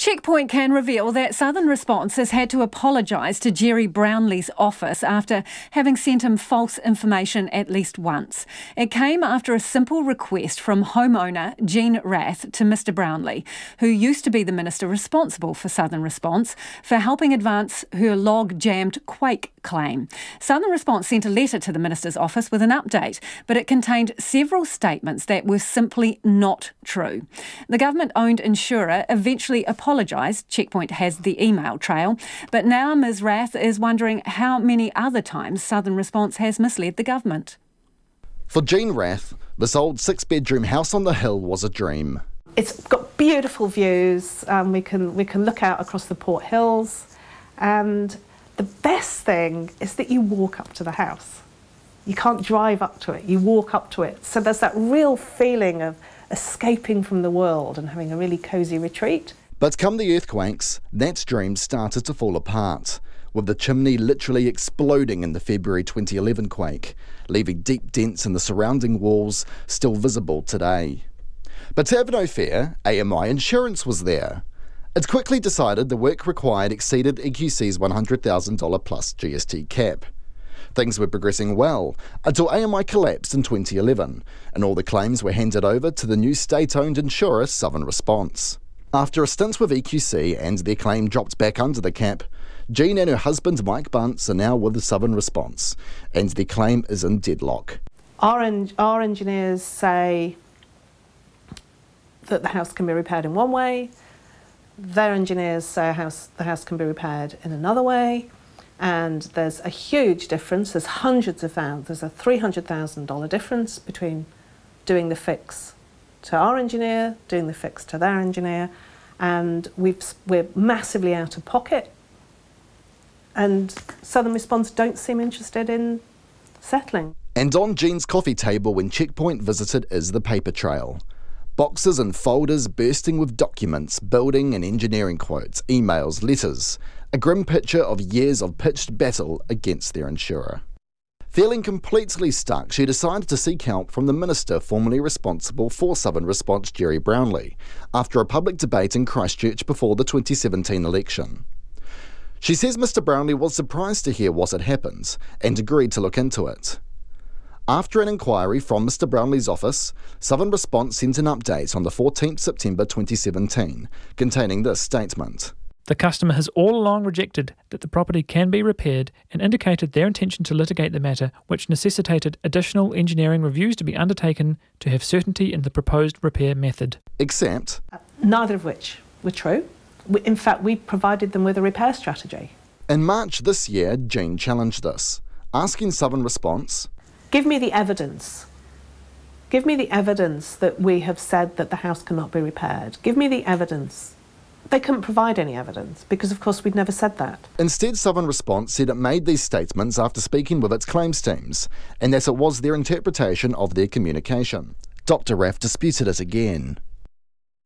Checkpoint can reveal that Southern Response has had to apologise to Gerry Brownlee's office after having sent him false information at least once. It came after a simple request from homeowner Jean Rath to Mr Brownlee, who used to be the minister responsible for Southern Response, for helping advance her log-jammed quake claim. Southern Response sent a letter to the minister's office with an update, but it contained several statements that were simply not true. The government-owned insurer eventually apologised. Checkpoint has the email trail, but now Ms Rath is wondering how many other times Southern Response has misled the government. For Jean Rath, this old 6-bedroom house on the hill was a dream. It's got beautiful views. We can look out across the Port Hills, and the best thing is that you walk up to the house. You can't drive up to it, you walk up to it. So there's that real feeling of escaping from the world and having a really cosy retreat. But come the earthquakes, that dream started to fall apart, with the chimney literally exploding in the February 2011 quake, leaving deep dents in the surrounding walls still visible today. But have no fear, AMI Insurance was there. It quickly decided the work required exceeded EQC's $100,000 plus GST cap. Things were progressing well until AMI collapsed in 2011 and all the claims were handed over to the new state-owned insurer Southern Response. After a stint with EQC and their claim dropped back under the cap, Jean and her husband Mike Bunce are now with the Southern Response and their claim is in deadlock. Our engineers say that the house can be repaired in one way, their engineers say the house can be repaired in another way, and there's a huge difference. There's hundreds of thousands. There's a $300,000 difference between doing the fix to our engineer, doing the fix to their engineer, and we're massively out of pocket. And Southern Response don't seem interested in settling. And on Jean's coffee table when Checkpoint visited is the paper trail. Boxes and folders bursting with documents, building and engineering quotes, emails, letters. A grim picture of years of pitched battle against their insurer. Feeling completely stuck, she decided to seek help from the minister formerly responsible for Southern Response, Gerry Brownlee, after a public debate in Christchurch before the 2017 election. She says Mr Brownlee was surprised to hear what had happened and agreed to look into it. After an inquiry from Mr Brownlee's office, Southern Response sent an update on the 14th September 2017, containing this statement. The customer has all along rejected that the property can be repaired and indicated their intention to litigate the matter, which necessitated additional engineering reviews to be undertaken to have certainty in the proposed repair method. Except? Neither of which were true. In fact, we provided them with a repair strategy. In March this year, Jean challenged this, asking Southern Response, give me the evidence. Give me the evidence that we have said that the house cannot be repaired. Give me the evidence. They couldn't provide any evidence because, of course, we'd never said that. Instead, Southern Response said it made these statements after speaking with its claims teams and that it was their interpretation of their communication. Dr Rath disputed it again.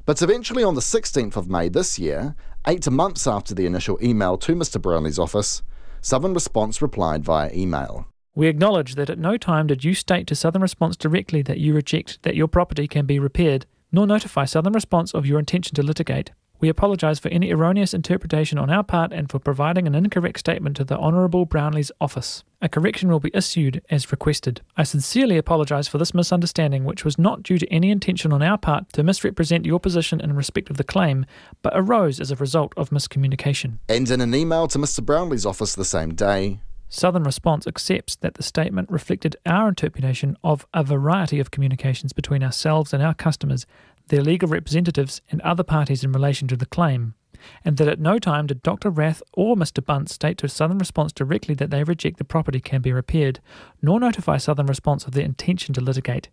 But eventually on the 16th of May this year, 8 months after the initial email to Mr Brownlee's office, Southern Response replied via email. We acknowledge that at no time did you state to Southern Response directly that you reject that your property can be repaired, nor notify Southern Response of your intention to litigate. We apologise for any erroneous interpretation on our part and for providing an incorrect statement to the Honourable Brownlee's office. A correction will be issued as requested. I sincerely apologise for this misunderstanding, which was not due to any intention on our part to misrepresent your position in respect of the claim, but arose as a result of miscommunication. And in an email to Mr Brownlee's office the same day, Southern Response accepts that the statement reflected our interpretation of a variety of communications between ourselves and our customers, their legal representatives and other parties in relation to the claim, and that at no time did Dr Rath or Mr Bunce state to Southern Response directly that they reject the property can be repaired, nor notify Southern Response of their intention to litigate.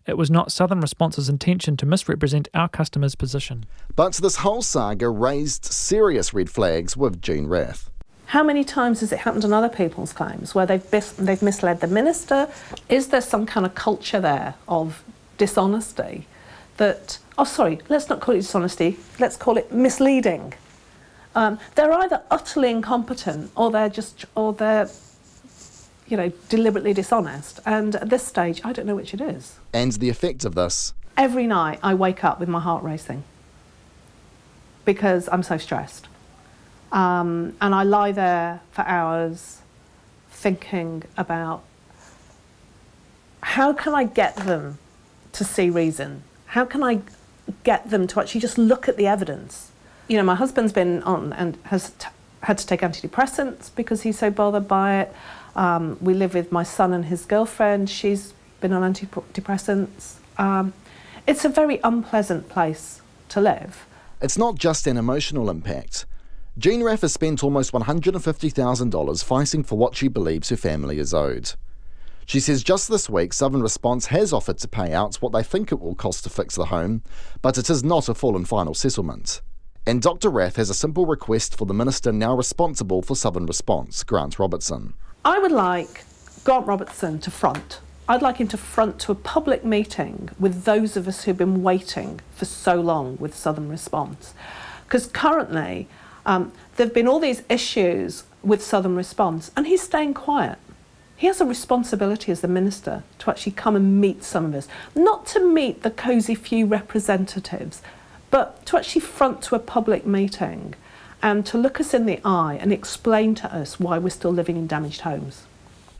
It was not Southern Response's intention to misrepresent our customer's position. But this whole saga raised serious red flags with Jean Rath. How many times has it happened on other people's claims where they've misled the minister? Is there some kind of culture there of dishonesty that, oh sorry, let's not call it dishonesty, let's call it misleading. They're either utterly incompetent or they're deliberately dishonest. And at this stage, I don't know which it is. And the effect of this? Every night I wake up with my heart racing because I'm so stressed. And I lie there for hours thinking about how can I get them to see reason? How can I get them to actually just look at the evidence? You know, my husband's been on and has had to take antidepressants because he's so bothered by it. We live with my son and his girlfriend. She's been on antidepressants. It's a very unpleasant place to live. It's not just an emotional impact. Jean Rath has spent almost $150,000 fighting for what she believes her family is owed. She says just this week Southern Response has offered to pay out what they think it will cost to fix the home, but it is not a full and final settlement. And Dr Rath has a simple request for the minister now responsible for Southern Response, Grant Robertson. I would like Grant Robertson to front. I'd like him to front to a public meeting with those of us who've been waiting for so long with Southern Response. Because currently, there have been all these issues with Southern Response, and he's staying quiet. He has a responsibility as the minister to actually come and meet some of us. Not to meet the cosy few representatives, but to actually front to a public meeting and to look us in the eye and explain to us why we're still living in damaged homes.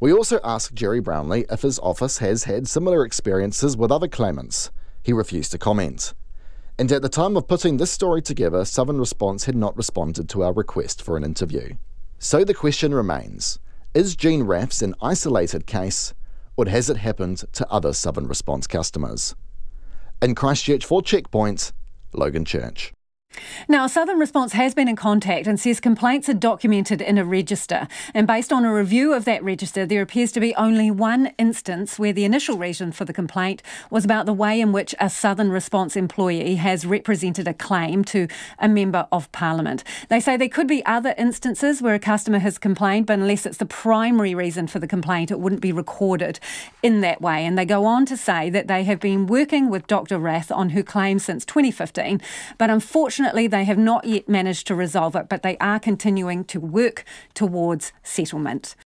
We also asked Gerry Brownlee if his office has had similar experiences with other claimants. He refused to comment. And at the time of putting this story together, Southern Response had not responded to our request for an interview. So the question remains, is Jean Rath's an isolated case, or has it happened to other Southern Response customers? In Christchurch for Checkpoint, Logan Church. Now, Southern Response has been in contact and says complaints are documented in a register. And based on a review of that register, there appears to be only one instance where the initial reason for the complaint was about the way in which a Southern Response employee has represented a claim to a Member of Parliament. They say there could be other instances where a customer has complained, but unless it's the primary reason for the complaint, it wouldn't be recorded in that way. And they go on to say that they have been working with Dr Rath on her claim since 2015, but unfortunately they have not yet managed to resolve it, but they are continuing to work towards settlement.